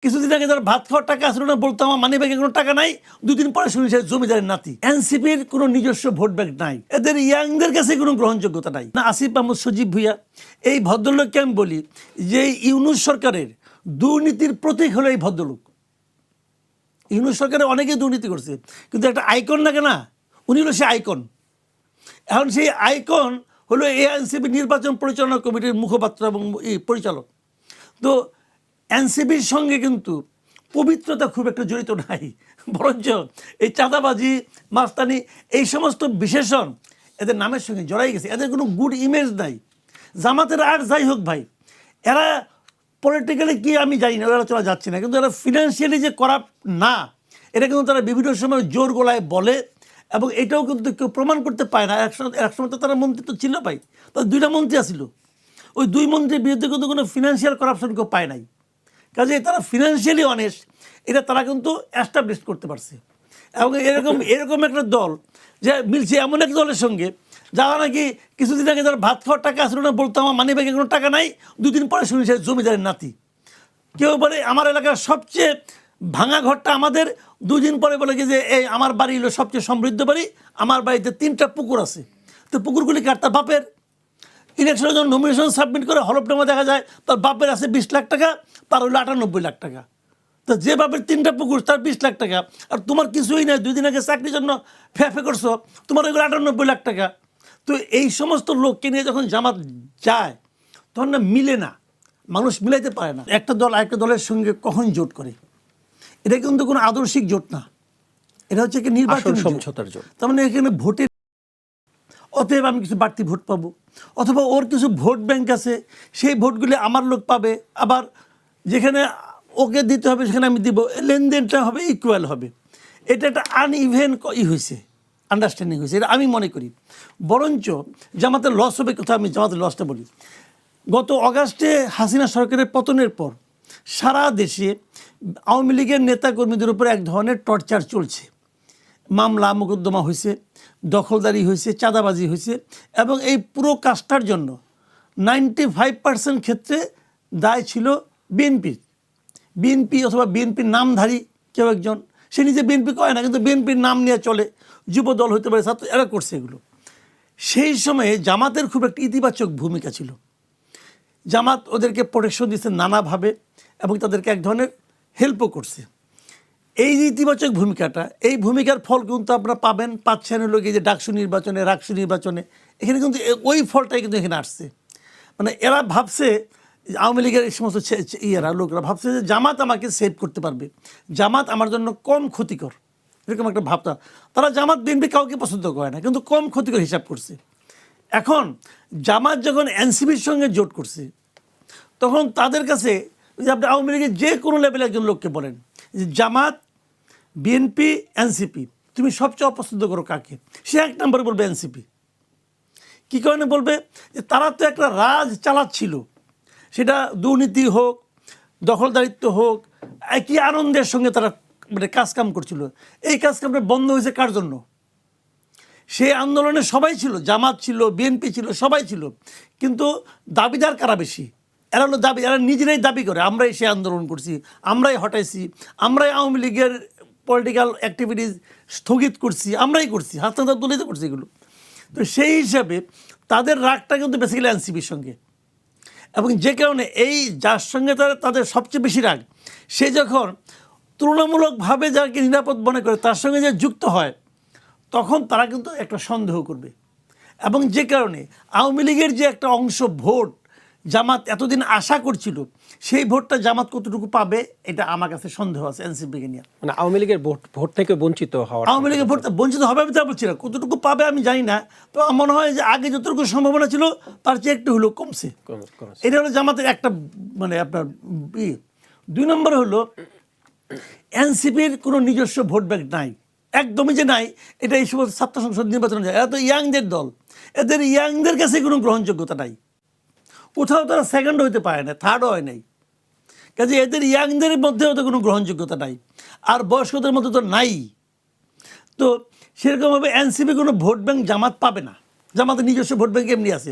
কিছুদিন আগে যারা ভাত খাওয়ার টাকা আসলো না বলতো আমার মানি ব্যাগে কোনো টাকা নাই, 2 দিন পরে শুনি সে জমিদারের নাতি। এনসিপির কোনো নিজস্ব ভোট ব্যাংক নাই, এদের ইয়াংদের কাছে কোনো গ্রহণযোগ্যতা নাই। না আসিফ মাহমুদ সজীব ভুইয়া এই ভদ্রলোককে আমি বলি যে ইউনূস সরকারের দুর্নীতির প্রতীক হলো এই ভদ্রলোক। ইউনূস সরকারে অনেকেই দুর্নীতি করছে, কিন্তু একটা আইকন লাগে না, উনি হলো সে আইকন। এখন সেই আইকন হলো এনসিপি নির্বাচন পরিচালনা কমিটির মুখপাত্র এবং পরিচালক। তো এনসিপির সঙ্গে কিন্তু পবিত্রতা খুব একটা জড়িত নাই, বরঞ্চ এই চাঁদাবাজি, মাস্তানি এই সমস্ত বিশেষণ এদের নামের সঙ্গে জড়াই গেছে। এদের কোনো গুড ইমেজ নাই। জামাতের আর যাই হোক ভাই, এরা পলিটিক্যালি কি আমি জানি না, ওরা চলা যাচ্ছে না, কিন্তু এরা ফিনান্সিয়ালি যে করাপ্ট না, এটা কিন্তু তারা বিভিন্ন সময় জোর গলায় বলে, এবং এটাও কিন্তু কেউ প্রমাণ করতে পায় না। একসময় তো তারা মন্ত্রিত্ব ছিল ভাই, তাদের 2টা মন্ত্রী আসছিল, ওই 2 মন্ত্রীর বিরুদ্ধে কিন্তু কোনো ফিনান্সিয়াল কারাপশন কেউ পায় নাই। কাজে তারা ফিনান্সিয়ালি অনেস্ট, এটা তারা কিন্তু অ্যাস্টাবলিশ করতে পারছে। এবং এরকম একটা দল যে মিলছে এমন এক দলের সঙ্গে যারা নাকি কিছুদিন আগে যারা ভাত খাওয়ার টাকা আসলো না বলতো আমার মানি ব্যাগে কোনো টাকা নাই, 2 দিন পরে শুনি সে জমিদারের নাতি। কেউ বলে আমার এলাকার সবচেয়ে ভাঙা ঘরটা আমাদের, 2 দিন পরে বলে কি যে এই আমার বাড়ি হলো সবচেয়ে সমৃদ্ধ বাড়ি, আমার বাড়িতে 3টা পুকুর আছে। তো পুকুরগুলি কার? তার বাপের। ইলেকশনের জন্য নমিনেশন সাবমিট করে হলফনামা দেখা যায় তার বাপের আছে 20 লাখ টাকা, তার হলো 98 লাখ টাকা। তো যে বাপের 3টা পুকুর তার 20 লাখ টাকা, আর তোমার কিছুই নাই, 2 দিন আগে চাকরির জন্য ফেফে করছো, তোমার ওইগুলো 98 লাখ টাকা। তো এই সমস্ত লোককে নিয়ে যখন জামাত যায় তখন না মিলে না, মানুষ মিলাইতে পারে না। একটা দল আরেকটা দলের সঙ্গে কখন জোট করে, এটা কিন্তু কোনো আদর্শিক জোট না, এটা হচ্ছে কি নির্বাচন সমঝোতার জোট। তার মানে এখানে ভোটের, অতএব আমি কিছু বাড়তি ভোট পাবো, অথবা ওর কিছু ভোট ব্যাংক আছে, সেই ভোটগুলি আমার লোক পাবে, আবার যেখানে ওকে দিতে হবে সেখানে আমি দিব, লেনদেনটা হবে ইকুয়াল হবে। এটা একটা আনইভেন হয়েছে, আন্ডারস্ট্যান্ডিং হয়েছে, এটা আমি মনে করি। বরঞ্চ জামাতের লস হবে কোথাও, আমি জামাতের লসটা বলি। গত অগাস্টে হাসিনা সরকারের পতনের পর সারা দেশে আওয়ামী লীগের নেতাকর্মীদের উপর এক ধরনের টর্চার চলছে। মামলা মোকদ্দমা হয়েছে, দখলদারি হয়েছে, চাঁদাবাজি হয়েছে, এবং এই পুরো কাজটার জন্য 95% ক্ষেত্রে দায় ছিল বিএনপি অথবা বিএনপির নামধারী কেউ একজন। সে নিজে বিএনপি করে না, কিন্তু বিএনপির নাম নিয়ে চলে, যুব দল হতে পারে, ছাত্র, এরা করছে এগুলো। সেই সময়ে জামাতের খুব একটা ইতিবাচক ভূমিকা ছিল। জামাত ওদেরকে প্রোটেকশন দিচ্ছে নানাভাবে, এবং তাদেরকে এক ধরনের হেল্পও করছে। এই যে ইতিবাচক ভূমিকাটা, এই ভূমিকার ফল কিন্তু আপনারা পাচ্ছেন হলো কি যে রাকসু নির্বাচনে এখানে কিন্তু ওই ফলটাই কিন্তু এখানে আসছে। মানে এরা ভাবছে, আওয়ামী লীগের এই সমস্ত লোকরা ভাবছে যে জামাত আমাকে সেভ করতে পারবে, জামাত আমার জন্য কম ক্ষতিকর, এরকম একটা ভাবনা। তারা জামাত বিএনপি কাউকে পছন্দ করে না, কিন্তু কম ক্ষতিকর হিসাব করছে। এখন জামাত যখন এনসিপির সঙ্গে জোট করছে, তখন তাদের কাছে আপনি আওয়ামী লীগের যে কোনো লেভেলে একজন লোককে বলেন যে জামাত, বিএনপি, এনসিপি, তুমি সবচেয়ে অপছন্দ করো কাকে, সে 1 নম্বরে বলবে এনসিপি। কী কারণে বলবে? যে তারা তো একটা রাজ চালাচ্ছিল, সেটা দুর্নীতি হোক, দখলদারিত্ব হোক, একই আনন্দের সঙ্গে তারা মানে কাজকাম করছিল। এই কাজকামটা বন্ধ হয়েছে কার জন্য? সেই আন্দোলনে সবাই ছিল, জামাত ছিল, বিএনপি ছিল, সবাই ছিল, কিন্তু দাবিদার কারা বেশি? এরা হলো এরা নিজেরাই দাবি করে আমরাই সে আন্দোলন করছি, আমরাই হটাইছি, আমরাই আওয়ামী লীগের পলিটিক্যাল অ্যাক্টিভিটিস স্থগিত করছি, আমরাই করছি, হাসনাত তুলিতে করছি এগুলো। তো সেই হিসাবে তাদের রাগটা কিন্তু বেসিক্যালি এনসিপির সঙ্গে, এবং যে কারণে এই যার সঙ্গে তাদের সবচেয়ে বেশি রাগ, সে যখন তুলনামূলকভাবে যাকে নিরাপদ মনে করে তার সঙ্গে যে যুক্ত হয়, তখন তারা কিন্তু একটা সন্দেহ করবে। এবং যে কারণে আওয়ামী লীগের যে একটা অংশ ভোট জামাত এতদিন আশা করছিল, সেই ভোটটা জামাত কতটুকু পাবে এটা আমার কাছে সন্দেহ আছে এনসিপিকে নিয়ে। মানে আওয়ামী লীগের ভোট থেকে বঞ্চিত হওয়া, আওয়ামী লীগের ভোট বঞ্চিত হবে আমি তা বলছি না, কতটুকু পাবে আমি জানি না। তো আমার মনে হয় যে আগে যতটুকু সম্ভাবনা ছিল তার চেয়ে একটু হলেও কমছে। এটা হলো জামাতের একটা মানে আপনার 2 নম্বর হলো এনসিপির কোনো নিজস্ব ভোট ব্যাংক নাই, একদমই যে নাই, এটা এই সমস্ত ছাত্র সংসদ নির্বাচনে যায়। এরা তো ইয়াংদের দল, এদের ইয়াংদের কাছে কোনো গ্রহণযোগ্যতা নাই, কোথাও তারা সেকেন্ড হইতে পারে না, থার্ডও হয় নাই। কাজে এদের ইয়াংদের মধ্যেও তো কোনো গ্রহণযোগ্যতা নাই, আর বয়স্কদের মধ্যে তো নাই। তো সেরকমভাবে এনসিপি কোনো ভোট ব্যাংক জামাত পাবে না, জামাতের নিজস্ব ভোট ব্যাংক এমনি আছে।